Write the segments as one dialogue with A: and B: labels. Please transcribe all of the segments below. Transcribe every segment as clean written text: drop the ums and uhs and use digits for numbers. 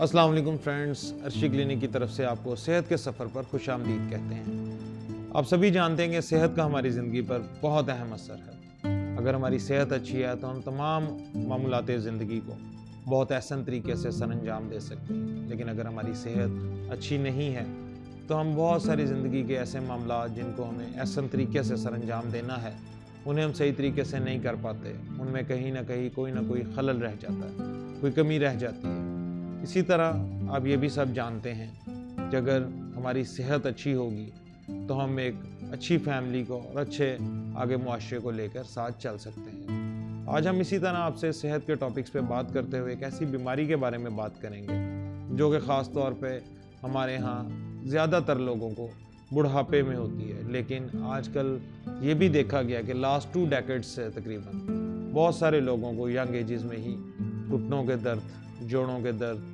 A: अस्सलाम वालेकुम friends, Arshi clinic की तरफ से आपको सेहत के सफ़र पर खुश आमदीद कहते हैं। आप सभी जानते हैं कि सेहत का हमारी ज़िंदगी पर बहुत अहम असर है। अगर हमारी सेहत अच्छी है तो हम तमाम मामूलात ज़िंदगी को बहुत एहसन तरीके से सरअंजाम दे सकते हैं, लेकिन अगर हमारी सेहत अच्छी नहीं है तो हम बहुत सारी ज़िंदगी के ऐसे मामला जिनको हमें एहसन तरीके से सरअंजाम देना है उन्हें हम सही तरीके से नहीं कर पाते। उनमें कहीं ना कहीं कोई ना कोई खलल रह जाता है, कोई कमी रह जाती है। इसी तरह आप ये भी सब जानते हैं कि अगर हमारी सेहत अच्छी होगी तो हम एक अच्छी फैमिली को और अच्छे आगे मुआशरे को लेकर साथ चल सकते हैं। आज हम इसी तरह आपसे सेहत के टॉपिक्स पे बात करते हुए एक ऐसी बीमारी के बारे में बात करेंगे जो कि ख़ास तौर पे हमारे यहाँ ज़्यादातर लोगों को बुढ़ापे में होती है, लेकिन आजकल ये भी देखा गया कि लास्ट 2 डेकेड्स से तकरीबन बहुत सारे लोगों को यंग एजेस में ही घुटनों के दर्द, जोड़ों के दर्द,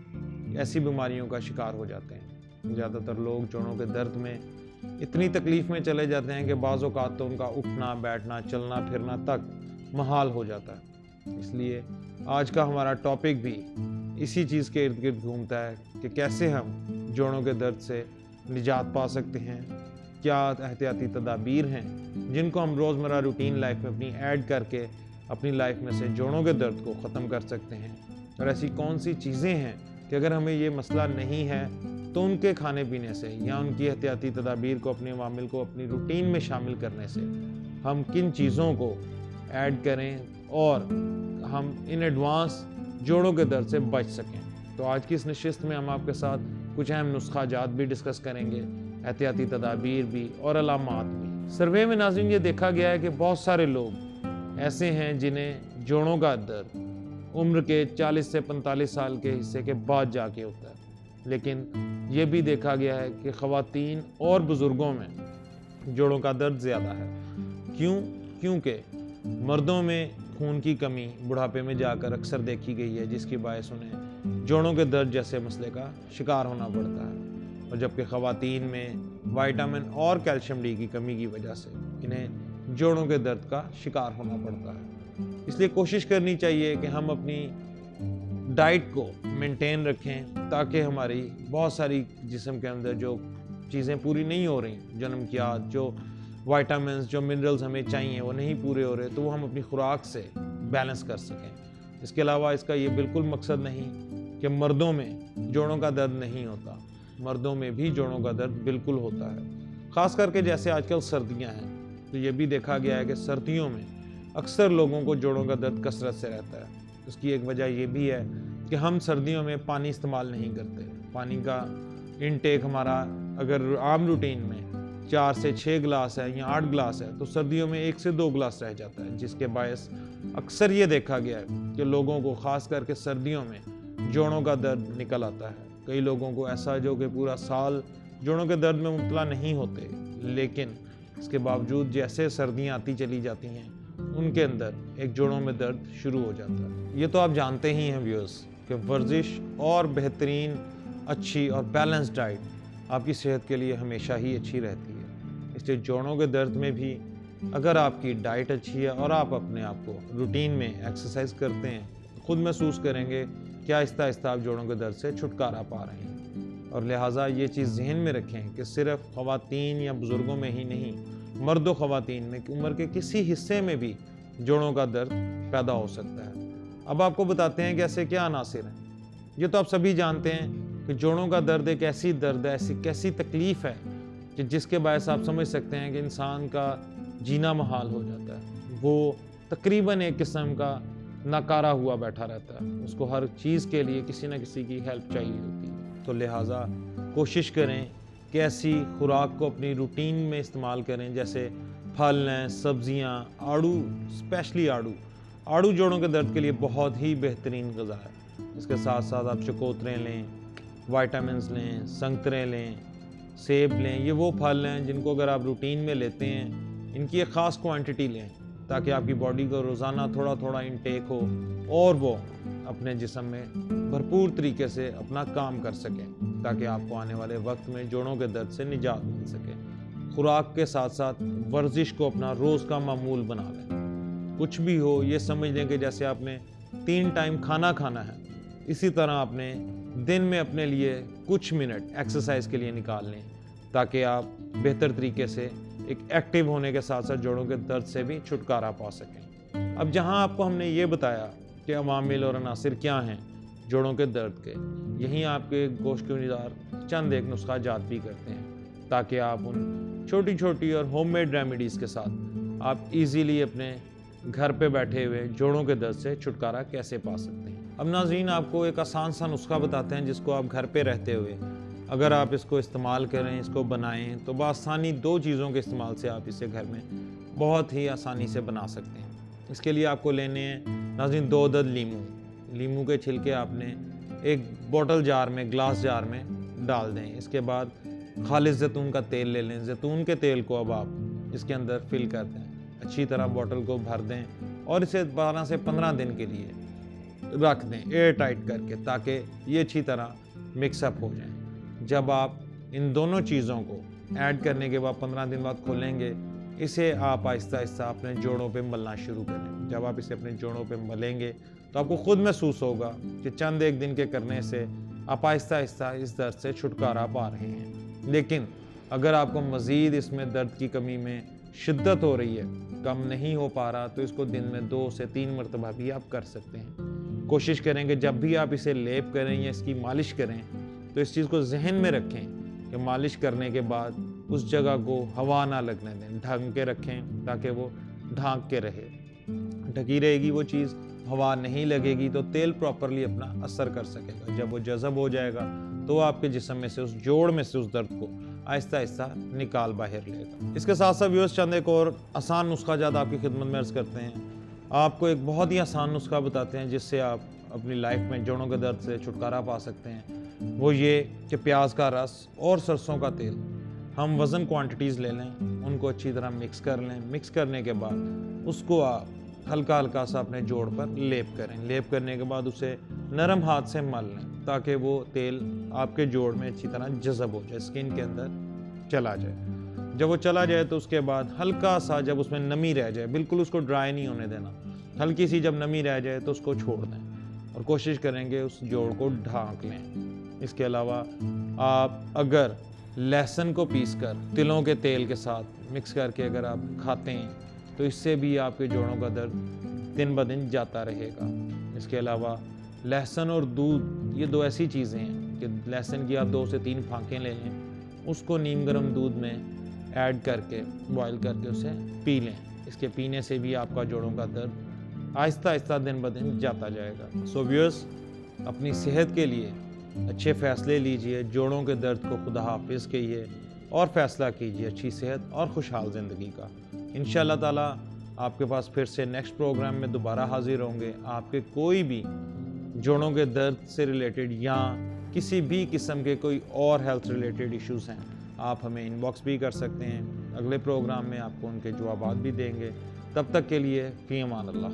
A: ऐसी बीमारियों का शिकार हो जाते हैं। ज़्यादातर लोग जोड़ों के दर्द में इतनी तकलीफ़ में चले जाते हैं कि बाज़ औक़ात तो उनका उठना बैठना चलना फिरना तक महाल हो जाता है। इसलिए आज का हमारा टॉपिक भी इसी चीज़ के इर्द गिर्द घूमता है कि कैसे हम जोड़ों के दर्द से निजात पा सकते हैं, क्या एहतियाती तदाबीर हैं जिनको हम रोज़मर्रा रूटीन लाइफ में अपनी ऐड करके अपनी लाइफ में से जोड़ों के दर्द को ख़त्म कर सकते हैं, और ऐसी कौन सी चीज़ें हैं कि अगर हमें ये मसला नहीं है तो उनके खाने पीने से या उनकी एहतियाती तदाबीर को अपने मामिल को अपनी रूटीन में शामिल करने से हम किन चीज़ों को ऐड करें और हम इन एडवांस जोड़ों के दर्द से बच सकें। तो आज की इस नशिस्त में हम आपके साथ कुछ अहम नुस्खाजात भी डिस्कस करेंगे, एहतियाती तदाबीर भी और अलामात भी। सर्वे में नाज़रीन ये देखा गया है कि बहुत सारे लोग ऐसे हैं जिन्हें जोड़ों का दर्द उम्र के 40 से 45 साल के हिस्से के बाद जाके होता है, लेकिन ये भी देखा गया है कि ख़वातीन और बुज़ुर्गों में जोड़ों का दर्द ज़्यादा है। क्योंकि मर्दों में खून की कमी बुढ़ापे में जाकर अक्सर देखी गई है, जिसकी बायस उन्हें जोड़ों के दर्द जैसे मसले का शिकार होना पड़ता है, और जबकि ख़वातीन में विटामिन और कैल्शियम डी की कमी की वजह से इन्हें जोड़ों के दर्द का शिकार होना पड़ता है। इसलिए कोशिश करनी चाहिए कि हम अपनी डाइट को मेंटेन रखें ताकि हमारी बहुत सारी जिस्म के अंदर जो चीज़ें पूरी नहीं हो रही, जन्मकियात, जो विटामिन्स, जो मिनरल्स हमें चाहिए वो नहीं पूरे हो रहे, तो वो हम अपनी खुराक से बैलेंस कर सकें। इसके अलावा इसका ये बिल्कुल मकसद नहीं कि मर्दों में जोड़ों का दर्द नहीं होता, मर्दों में भी जोड़ों का दर्द बिल्कुल होता है। ख़ास करके जैसे आजकल सर्दियाँ हैं तो ये भी देखा गया है कि सर्दियों में अक्सर लोगों को जोड़ों का दर्द कसरत से रहता है। उसकी एक वजह ये भी है कि हम सर्दियों में पानी इस्तेमाल नहीं करते। पानी का इनटेक हमारा अगर आम रूटीन में 4 से 6 गिलास है या 8 गिलास है, तो सर्दियों में 1 से 2 गिलास रह जाता है, जिसके बायस अक्सर ये देखा गया है कि लोगों को ख़ास करके सर्दियों में जोड़ों का दर्द निकल आता है। कई लोगों को ऐसा जो कि पूरा साल जोड़ों के दर्द में मुब्तला नहीं होते, लेकिन इसके बावजूद जैसे सर्दियाँ आती चली जाती हैं उनके अंदर एक जोड़ों में दर्द शुरू हो जाता है। ये तो आप जानते ही हैं व्यूअर्स कि वर्जिश और बेहतरीन अच्छी और बैलेंस डाइट आपकी सेहत के लिए हमेशा ही अच्छी रहती है। इसलिए जोड़ों के दर्द में भी अगर आपकी डाइट अच्छी है और आप अपने आप को रूटीन में एक्सरसाइज करते हैं तो खुद महसूस करेंगे कि आहिस्ता आहिस्ता आप जोड़ों के दर्द से छुटकारा पा रहे हैं। और लिहाजा ये चीज़ जहन में रखें कि सिर्फ ख़वातीन या बुज़ुर्गों में ही नहीं, मर्द व ख़वातीन में उम्र के किसी हिस्से में भी जोड़ों का दर्द पैदा हो सकता है। अब आपको बताते हैं कि ऐसे क्या अनासिर हैं। ये तो आप सभी जानते हैं कि जोड़ों का दर्द एक ऐसी दर्द है, ऐसी कैसी तकलीफ़ है कि जिसके बायस आप समझ सकते हैं कि इंसान का जीना महाल हो जाता है। वो तकरीबन एक किस्म का नकारा हुआ बैठा रहता है, उसको हर चीज़ के लिए किसी न किसी की हेल्प चाहिए होती है। तो लिहाजा कोशिश करें कि ऐसी खुराक को अपनी रूटीन में इस्तेमाल करें, जैसे फल हैं, सब्जियां, आड़ू, स्पेशली आड़ू जोड़ों के दर्द के लिए बहुत ही बेहतरीन ग़िज़ा है। इसके साथ साथ आप चकोतरे लें, विटामिन्स लें, संतरे लें, सेब लें। ये वो फल हैं जिनको अगर आप रूटीन में लेते हैं, इनकी एक ख़ास क्वांटिटी लें ताकि आपकी बॉडी को रोज़ाना थोड़ा थोड़ा इंटेक हो और वो अपने जिस्म में भरपूर तरीके से अपना काम कर सकें, ताकि आपको आने वाले वक्त में जोड़ों के दर्द से निजात मिल सके। खुराक के साथ साथ वर्जिश को अपना रोज़ का मामूल बना लें। कुछ भी हो, ये समझ लें कि जैसे आपने 3 टाइम खाना खाना है, इसी तरह आपने دن میں اپنے لیے کچھ منٹ ایکسرسائز کے لیے نکال لیں تاکہ آپ بہتر طریقے سے ایک ایکٹیو ہونے کے ساتھ ساتھ جوڑوں کے درد سے بھی چھٹکارا پا سکیں۔ اب جہاں آپ کو ہم نے یہ بتایا کہ عوامل اور عناصر کیا ہیں جوڑوں کے درد کے، یہیں آپ کے گوشت کے نظار چند ایک نسخہ جات بھی کرتے ہیں تاکہ آپ ان چھوٹی چھوٹی اور ہوم میڈ ریمیڈیز کے ساتھ آپ ایزیلی اپنے گھر پہ بیٹھے ہوئے جوڑوں کے درد سے چھٹکارا کیسے پا سکتے ہیں۔ اب ناظرین آپ کو ایک آسان سا نسخہ بتاتے ہیں جس کو آپ گھر پہ رہتے ہوئے اگر آپ اس کو استعمال کریں، اس کو بنائیں تو بآسانی 2 چیزوں کے استعمال سے آپ اسے گھر میں بہت ہی آسانی سے بنا سکتے ہیں۔ اس کے لیے آپ کو لینے ہیں ناظرین 2 عدد لیمو کے چھلکے آپ نے ایک بوٹل جار میں، گلاس جار میں ڈال دیں۔ اس کے بعد خالص زیتون کا تیل لے لیں، زیتون کے تیل کو اب آپ اس کے اندر فل کر دیں، اچھی طرح بوٹل کو بھر دیں اور اسے 12 سے 15 دن کے لیے رکھ دیں ایئر ٹائٹ کر کے تاکہ یہ اچھی طرح مکس اپ ہو جائیں۔ جب آپ ان دونوں چیزوں کو ایڈ کرنے کے بعد 15 دن بعد کھولیں گے، اسے آپ آہستہ آہستہ اپنے جوڑوں پہ ملنا شروع کریں۔ جب آپ اسے اپنے جوڑوں پہ ملیں گے تو آپ کو خود محسوس ہوگا کہ چند ایک دن کے کرنے سے آپ آہستہ آہستہ اس درد سے چھٹکارا پا رہے ہیں۔ لیکن اگر آپ کو مزید اس میں درد کی کمی میں شدت ہو رہی ہے، کم نہیں ہو پا رہا، تو اس کو دن میں 2 سے 3 مرتبہ بھی آپ کر سکتے ہیں۔ کوشش کریں کہ جب بھی آپ اسے لیپ کریں یا اس کی مالش کریں تو اس چیز کو ذہن میں رکھیں کہ مالش کرنے کے بعد اس جگہ کو ہوا نہ لگنے دیں، ڈھک کے رکھیں تاکہ وہ ڈھانک کے رہے۔ ڈھکی رہے گی وہ چیز، ہوا نہیں لگے گی تو تیل پراپرلی اپنا اثر کر سکے گا۔ جب وہ جذب ہو جائے گا تو آپ کے جسم میں سے اس جوڑ میں سے اس درد کو آہستہ آہستہ نکال باہر لے گا۔ اس کے ساتھ ساتھ ویورز چند ایک اور آسان نسخہ جات آپ کی خدمت میں عرض کرتے ہیں۔ آپ کو ایک بہت ہی آسان نسخہ بتاتے ہیں جس سے آپ اپنی لائف میں جوڑوں کے درد سے چھٹکارا پا سکتے ہیں۔ وہ یہ کہ پیاز کا رس اور سرسوں کا تیل ہم وزن کوانٹٹیز لے لیں، ان کو اچھی طرح مکس کر لیں۔ مکس کرنے کے بعد اس کو آپ ہلکا ہلکا سا اپنے جوڑ پر لیپ کریں۔ لیپ کرنے کے بعد اسے نرم ہاتھ سے مل لیں تاکہ وہ تیل آپ کے جوڑ میں اچھی طرح جذب ہو جائے، اسکن کے اندر چلا جائے۔ جب وہ چلا جائے تو اس کے بعد ہلکا سا جب اس میں نمی رہ جائے، بالکل اس کو ڈرائی نہیں ہونے دینا، ہلکی سی جب نمی رہ جائے تو اس کو چھوڑ دیں اور کوشش کریں کہ اس جوڑ کو ڈھانک لیں۔ اس کے علاوہ آپ اگر لہسن کو پیس کر تلوں کے تیل کے ساتھ مکس کر کے اگر آپ کھاتے ہیں تو اس سے بھی آپ کے جوڑوں کا درد دن بدن جاتا رہے گا۔ اس کے علاوہ لہسن اور دودھ یہ 2 ایسی چیزیں ہیں کہ لہسن کی آپ 2 سے 3 پھانکیں لے لیں، اس کو نیم گرم دودھ میں ایڈ کر کے بوائل کر کے اسے پی لیں۔ اس کے پینے سے بھی آپ کا جوڑوں کا درد آہستہ آہستہ دن بدن جاتا جائے گا۔ سو ویورز، اپنی صحت کے لیے اچھے فیصلے لیجئے، جوڑوں کے درد کو خدا حافظ کہیے اور فیصلہ کیجئے اچھی صحت اور خوشحال زندگی کا۔ انشاءاللہ تعالیٰ آپ کے پاس پھر سے نیکسٹ پروگرام میں دوبارہ حاضر ہوں گے۔ آپ کے کوئی بھی جوڑوں کے درد سے ریلیٹڈ یا کسی بھی قسم کے کوئی اور ہیلتھ ریلیٹڈ ایشوز ہیں، آپ ہمیں ان باکس بھی کر سکتے ہیں۔ اگلے پروگرام میں آپ کو ان کے جوابات بھی دیں گے۔ تب تک کے لیے فی امان اللہ۔